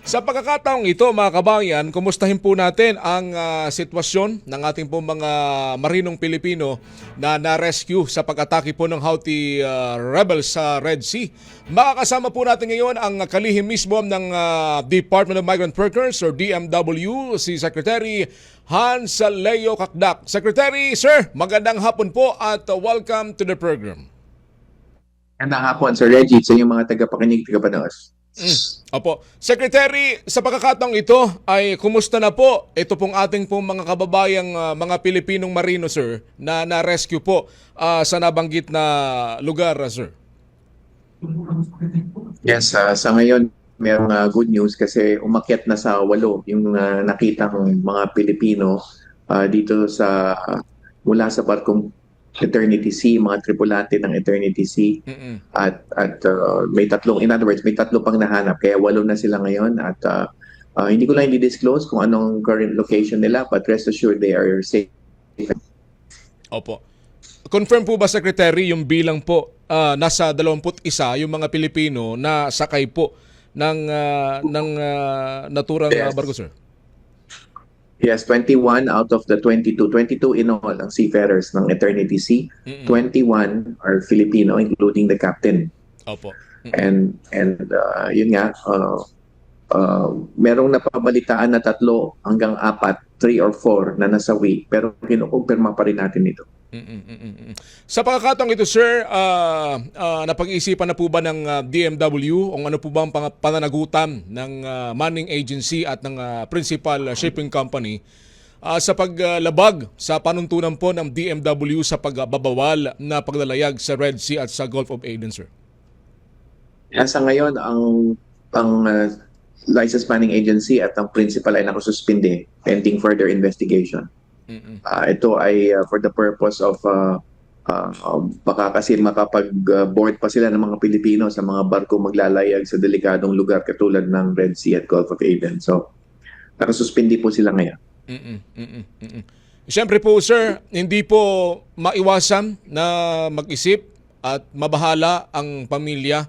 Sa pagkakataong ito, mga kabayan, kumustahin po natin ang sitwasyon ng ating po mga marinong Pilipino na na-rescue sa pag-atake po ng Houthi rebels sa Red Sea. Makakasama po natin ngayon ang kalihim mismo ng Department of Migrant Workers or DMW, si Secretary Hans Leo Kakdak. Secretary, sir, magandang hapon po at welcome to the program. Magandang hapon, Sir Reggie, sa inyong mga tagapakinig, tagapanood. Opo. Secretary, sa pagkakataong ito ay kumusta na po ito pong ating pong mga kababayang mga Pilipinong marino, sir, na na-rescue po sa nabanggit na lugar, sir? Yes, sa ngayon, mayroong good news kasi umakyat na sa 8 yung nakitang mga Pilipino dito sa mula sa barkong Eternity Sea, mga tripulante ng Eternity Sea. At may tatlong, in other words, may tatlo pang nahanap. Kaya 8 na sila ngayon. At hindi ko lang i-disclose kung anong current location nila, but rest assured they are safe. Opo. Confirm po ba, Secretary, yung bilang po nasa 21 yung mga Pilipino na sakay po ng naturang Yes. barko, sir? Yes, 21 out of the 22. 22 in all ang seafarers ng Eternity Sea. 21 are Filipino, including the captain. Opo. And yun nga, merong napabalitaan na 3 hanggang 4, 3 or 4 na nasawi, pero kinukumpirma pa rin natin ito. Sa pagkakataong ito, sir, napag-iisipan na po ba ng DMW kung ano po ba ang pananagutan ng manning agency at ng principal shipping company sa paglabag sa panuntunan po ng DMW sa pagbabawal na paglalayag sa Red Sea at sa Gulf of Aden, sir? Sa ngayon, ang license manning agency at ang principal ay nakasuspinde pending further investigation. Ito ay for the purpose of baka kasi makapag-board pa sila ng mga Pilipino sa mga barko maglalayag sa delikadong lugar katulad ng Red Sea at Gulf of Aden. So, nakasuspindi po sila ngayon. Siyempre po, sir, hindi po maiwasan na mag-isip at mabahala ang pamilya.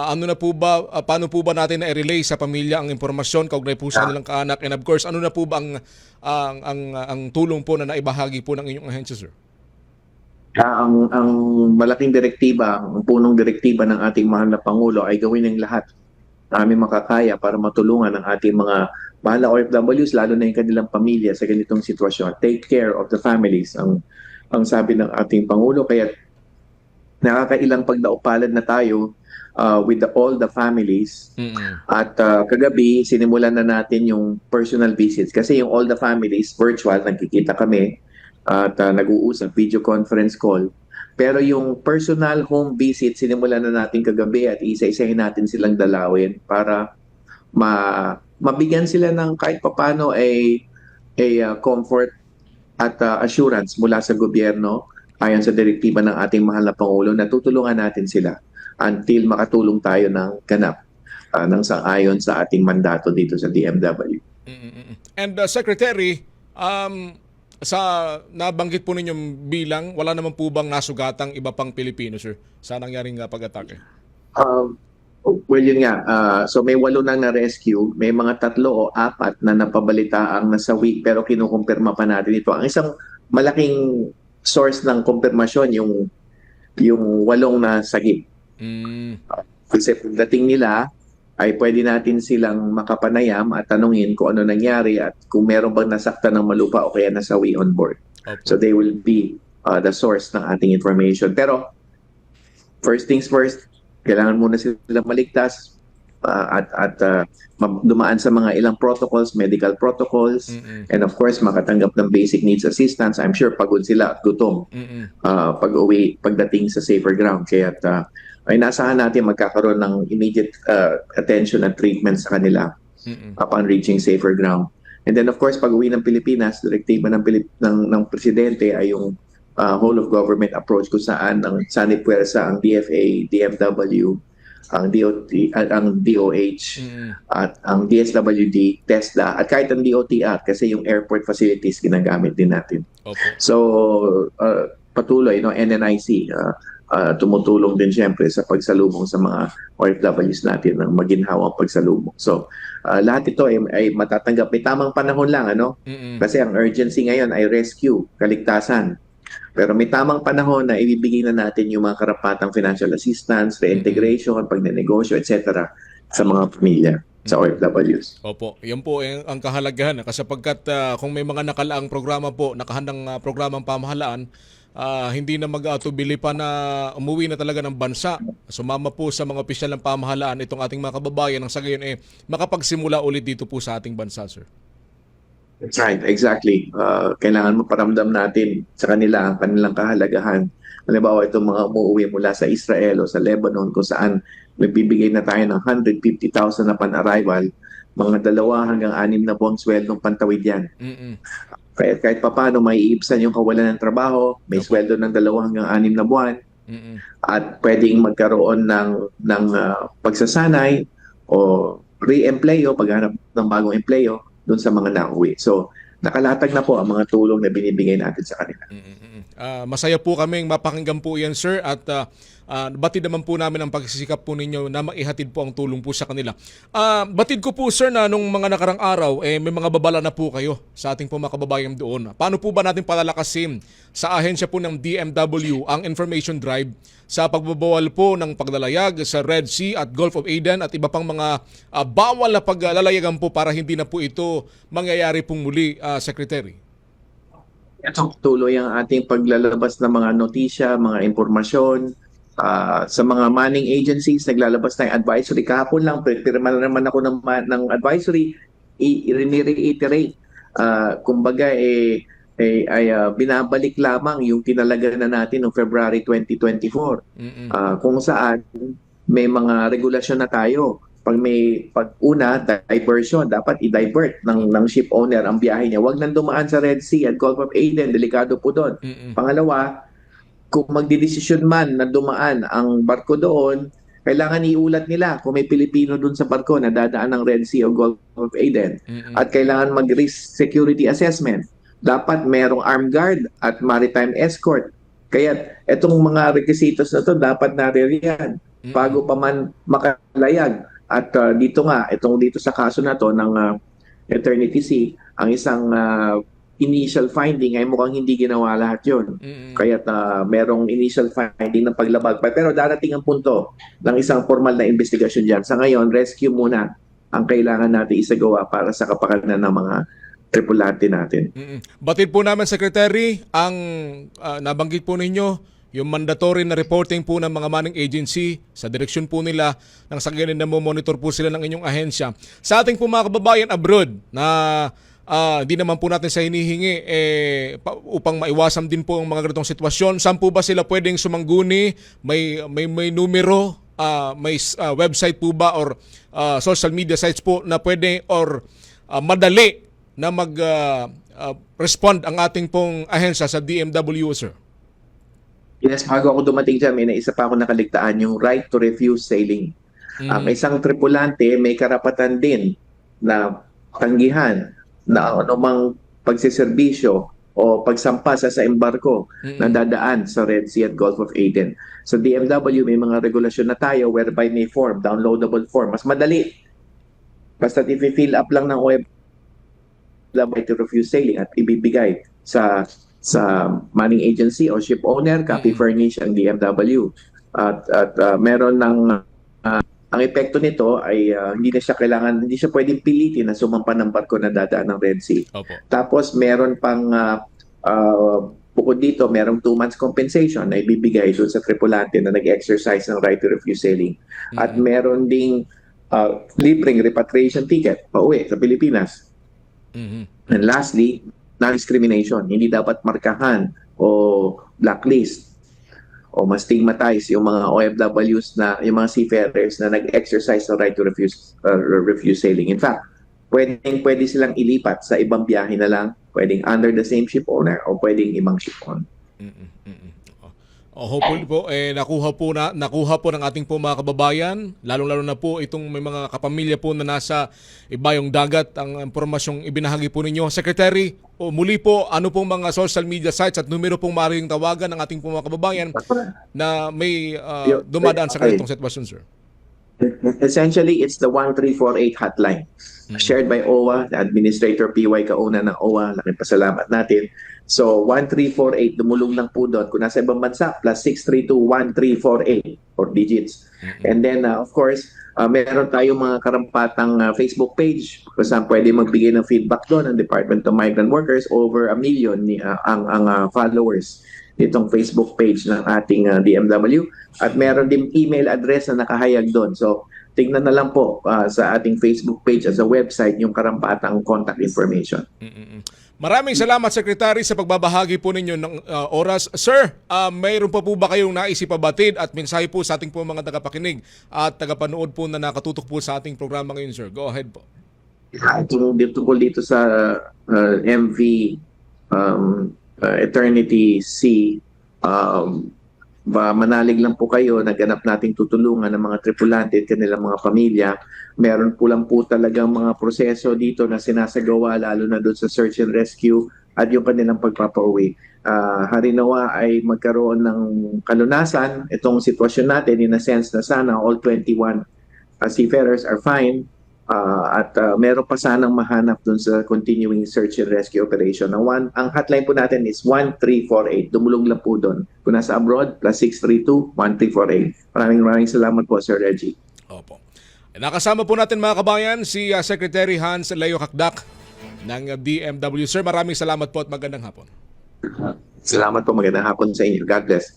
Ano na po ba, paano po ba natin na i-relay sa pamilya ang impormasyon kaugnay po sa kanilang kaanak, and of course, ano na po ba ang tulong po na naibahagi po ng inyong ahensya, sir? Ang malaking direktiba, ang punong direktiba ng ating mahal na Pangulo ay gawin ng lahat na aming makakaya para matulungan ang ating mga mahal na OFWs, lalo na yung kanilang pamilya sa ganitong sitwasyon. Take care of the families, ang sabi ng ating Pangulo. Kaya nakakailang pagdaupalad na tayo with all the families. At kagabi, sinimulan na natin yung personal visits. Kasi yung all the families, virtual, nagkikita kami at nag-uusap, video conference call. Pero yung personal home visit, sinimulan na natin kagabi at isa-isahin natin silang dalawin para mabigyan sila ng kahit papano comfort at assurance mula sa gobyerno ayon sa direktiba ng ating mahal na Pangulo na tutulungan natin sila until makatulong tayo ng ganap ng sang-ayon sa ating mandato dito sa DMW. And Secretary, sa nabanggit po ninyong bilang, wala naman po bang nasugatang iba pang Pilipino, sir, sa nangyaring pag-atake? Well, yun nga. So may 8 nang na-rescue. May mga 3 o 4 na napabalitaan nasawi pero kinukumpirma pa natin ito. Ang isang malaking source ng kumpirmasyon yung 8 na sagip. Kasi pagdating nila ay pwede natin silang makapanayam at tanungin kung ano nangyari at kung meron bang nasaktan ng malupa o kaya nasawi on board. Okay. So they will be the source ng ating information. Pero first things first, kailangan muna sila maligtas at dumaan sa mga ilang protocols, medical protocols, and of course makatanggap ng basic needs assistance. I'm sure pagod sila at gutom pag-uwi, pagdating sa safer ground. Kaya ay nasahan natin magkakaroon ng immediate attention at treatment sa kanila upon reaching safer ground. And then of course pag-uwi ng Pilipinas, direktiba ng presidente ay yung whole of government approach kung saan ang sanipwersa, ang DFA, DMW, ang DOH, at ang DSWD, TESDA, at kahit ang DOTR kasi yung airport facilities ginagamit din natin. Okay. So patuloy, NNIC, tumutulong din siyempre sa pagsalubong sa mga OFWs natin ng maginhawang pagsalubong. So, lahat ito ay matatanggap. May tamang panahon lang, ano? Kasi ang urgency ngayon ay rescue, kaligtasan. Pero may tamang panahon na ibibigay na natin yung mga karapatang financial assistance, reintegration, pagnenegosyo, etc. sa mga pamilya, sa OFWs. Opo, yan po ang kahalagahan sapagkat kung may mga nakalaang programa po, nakahandang programang pamahalaan, hindi na mag-atubili pa na umuwi na talaga ng bansa. Sumama po sa mga opisyal ng pamahalaan itong ating mga kababayan nang sa gayon makapagsimula ulit dito po sa ating bansa, sir. That's right, exactly. Kailangan maparamdam natin sa kanila ang kanilang kahalagahan. Halimbawa, itong mga umuwi mula sa Israel o sa Lebanon kung saan nagbibigay na tayo ng 150,000 na pan-arrival, mga 2 hanggang 6 na buwang sweldong pantawid yan. Kahit paano may iibsan yung kawalan ng trabaho, may sweldo ng 2 hanggang 6 na buwan, at pwedeng magkaroon ng pagsasanay o re-empleyo, paghanap ng bagong empleyo doon sa mga nauwi. So, nakalatag na po ang mga tulong na binibigay natin sa kanila. Masaya po kaming mapakinggan po yan, sir, at batid naman po namin ang pagsisikap po ninyo na maihatid po ang tulong po sa kanila. Batid ko po, sir, na nung mga nakarang araw, may mga babala na po kayo sa ating po mga kababayan doon. Paano po ba natin palalakasin sa ahensya po ng DMW ang information drive sa pagbabawal po ng paglalayag sa Red Sea at Gulf of Aden at iba pang mga bawal na paglalayagan po para hindi na po ito mangyayari pong muli, Secretary? Ito, tuloy ang ating paglalabas ng mga notisya, mga impormasyon. Sa mga manning agencies, naglalabas tayong advisory. Kahapon lang, pirma na naman ako ng advisory. I-reiterate. Kumbaga, binabalik lamang yung tinalaga na natin noong February 2024. Kung saan may mga regulasyon na tayo. Pag-una, diversion, dapat i-divert ng ship owner ang biyahe niya. Huwag nang dumaan sa Red Sea at Gulf of Aden, delikado po doon. Pangalawa, kung magdidesisyon man na dumaan ang barko doon, kailangan iulat nila kung may Pilipino doon sa barko na dadaan ng Red Sea o Gulf of Aden. At kailangan mag-risk security assessment. Dapat merong armed guard at maritime escort. Kaya itong mga requisitos na ito dapat naririyan bago pa man makalayag. At dito sa kaso na to ng Eternity Sea, ang isang initial finding ay mukhang hindi ginawa lahat yun. Kaya merong initial finding ng paglabag pa. Pero darating ang punto ng isang formal na investigasyon dyan. Sa ngayon, rescue muna ang kailangan natin isagawa para sa kapakanan ng mga tripulante natin. Batid po naman, Secretary, ang nabanggit po ninyo, yung mandatory na reporting po ng mga manning agency sa direksyon po nila nang sa ganyan na monitor po sila ng inyong ahensya. Sa ating po mga kababayan abroad na di naman po natin sa hinihingi upang maiwasan din po ang mga ganitong sitwasyon, saan po ba sila pwedeng sumangguni? May numero, may website po ba or social media sites po na pwede or madali na mag-respond ang ating pong ahensya sa DMW, sir? Yes, bago ako dumating dyan, may isa pa ako nakaligtaan, yung right to refuse sailing. Ang isang tripulante may karapatan din na tanggihan na anumang pagsiservisyo o pagsampa sa embarko na dadaan sa Red Sea at Gulf of Aden. Sa DMW, may mga regulasyon na tayo whereby may form, downloadable form. Mas madali. Basta i-fill up lang ng web right to refuse sailing at ibibigay sa manning agency o ship owner, copy furnish ang DMW. At meron ng ang epekto nito ay hindi siya pwedeng pilitin na sumampa ng barko na dadaan ng Red Sea. Opo. Tapos meron pang bukod dito, merong 2 months compensation na ibibigay doon sa tripulante na nag-exercise ng right to refuse sailing. At meron ding libreng repatriation ticket pauwi sa Pilipinas. And lastly, non-discrimination. Hindi dapat markahan o blacklist o ma-stigmatize yung mga OFWs yung mga seafarers na nag-exercise ng right to refuse sailing. In fact, pwede silang ilipat sa ibang biyahe na lang, pwedeng under the same ship owner o pwedeng ibang ship owner. Hopefully po nakuha po ng ating po mga kababayan, lalong-lalo na po itong may mga kapamilya po na nasa ibayong dagat ang impormasyong ibinahagi po ninyo. Secretary, muli po ano pong mga social media sites at numero pong maaaring tawagan ng ating po mga kababayan na may dumadaan sa ganitong sitwasyon, sir? Essentially, it's the 1348 hotline. Shared by OWA, the Administrator PY Kauna ng OWA. Laking pasalamat natin. So, 1348, dumulong lang po doon. Kung nasa ibang bansa, +632-1348 or digits. And then, of course, meron tayong mga karampatang Facebook page kung saan pwede magbigay ng feedback doon ang Department of Migrant Workers. Over 1 million ang followers nitong Facebook page ng ating DMW. At meron din email address na nakahayag doon. So, tingnan na lang po sa ating Facebook page at sa website yung karampatang contact information. Maraming salamat, Secretary, sa pagbabahagi po ninyo ng oras. Sir, mayroon pa po ba kayong naisipabatid at mensahe po sa ating po mga tagapakinig at tagapanood po na nakatutok po sa ating programa ngayon, sir? Go ahead po. Dito sa MV Eternity Sea, manalig lang po kayo, naganap nating tutulungan ng mga tripulante at kanilang mga pamilya. Meron po lang po talagang mga proseso dito na sinasagawa, lalo na doon sa search and rescue at yung kanilang pagpapauwi. Harinawa ay magkaroon ng kalunasan itong sitwasyon natin in a sense na sana all 21 seafarers are fine. Meron pa sanang mahanap dun sa continuing search and rescue operation. Ang hotline po natin is 1348. Dumulong lang po doon. Kung nasa abroad, +632-1348. Maraming salamat po, Sir Reggie. Opo. Nakasama po natin mga kabayan si Secretary Hans Leo Hakdak ng DMW. Sir, maraming salamat po at magandang hapon. Salamat po, magandang hapon sa inyo. God bless.